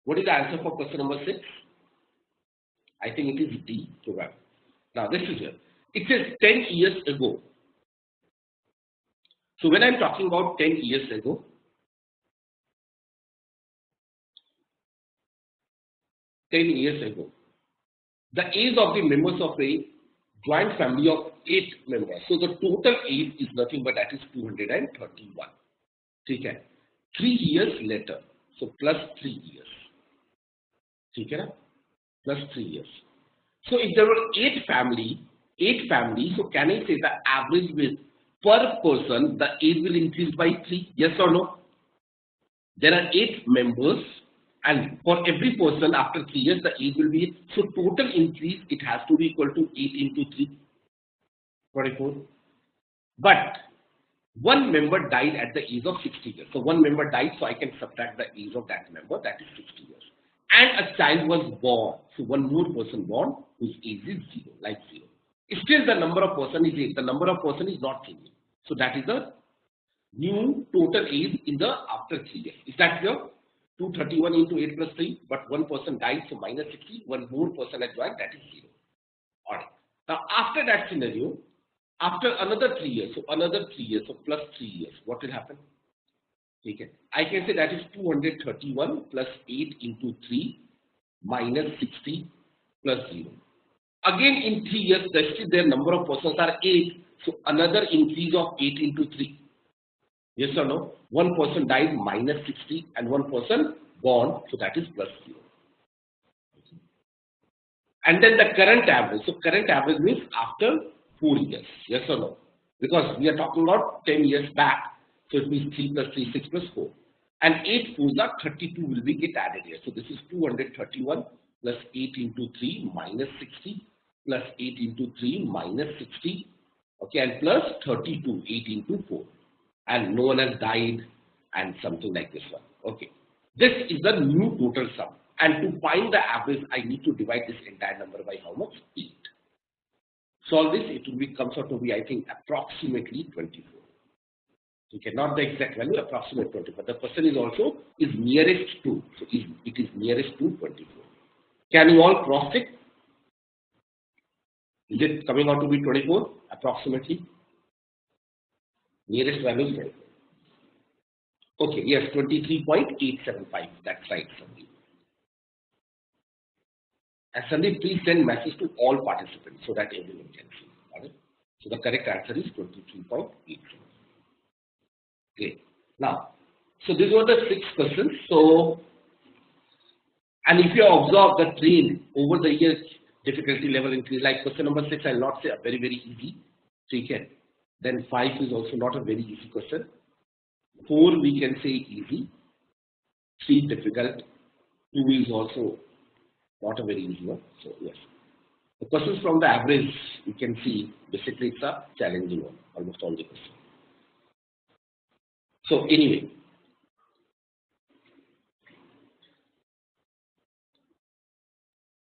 What is the answer for question number 6? I think it is D, probably. Now this is here. It says 10 years ago. So when I'm talking about 10 years ago, 10 years ago, the age of the members of a joint family of 8 members. So the total age is nothing but that is 231. Okay. 3 years later, so plus 3 years. Okay, plus 3 years. So if there were 8 families, so can I say the average with per person, the age will increase by 3? Yes or no? There are 8 members, and for every person after 3 years, the age will be, so total increase, it has to be equal to 8 into 3, 24. But one member died at the age of 60 years. So one member died, so I can subtract the age of that member, that is 60 years. And a child was born, so one more person born whose age is 0, like 0. Still the number of person is 8, the number of person is not changing. So that is the new total age in the after 3 years. Is that clear? 231 into 8 plus 3, but one person died, so minus 60, one more person has joined, that is 0. Alright. Now after that scenario, after another 3 years, so another 3 years, so plus 3 years, what will happen? Okay. I can say that is 231 plus 8 into 3 minus 60 plus 0. Again in 3 years, their number of persons are 8, so another increase of 8 into 3. Yes or no? One person died, minus 60, and one person born, so that is plus 0. And then the current average. So current average means after 4 years. Yes or no? Because we are talking about 10 years back. So it means 3 plus 3, 6 plus 4. And 8 4s are 32 will be get added here. So this is 231 plus 8 into 3 minus 60 plus 8 into 3 minus 60. Okay, and plus 32, 8 into 4. And no one has died and something like this one. Okay. This is the new total sum. And to find the average, I need to divide this entire number by how much? 8. Solve this, it will be, comes out to be, I think, approximately 24. Okay, not the exact value, approximate 24. The question is also is nearest to, so it is nearest to 24. Can you all cross check? Is it coming out to be 24 approximately? Nearest value is 24. Okay, yes, 23.875. That's right, Sandeep. And Sandeep, please send message to all participants so that everyone can see. Right? So the correct answer is 23.875. Great. Now, so these were the 6 questions. So, and if you observe the trend over the years, difficulty level increase. Like question number 6, I'll not say a very easy. 3 can. Then 5 is also not a very easy question. 4 we can say easy. 3 difficult. 2 is also not a very easy one. So yes. The questions from the average you can see basically it's a challenging one, almost all the questions. So anyway,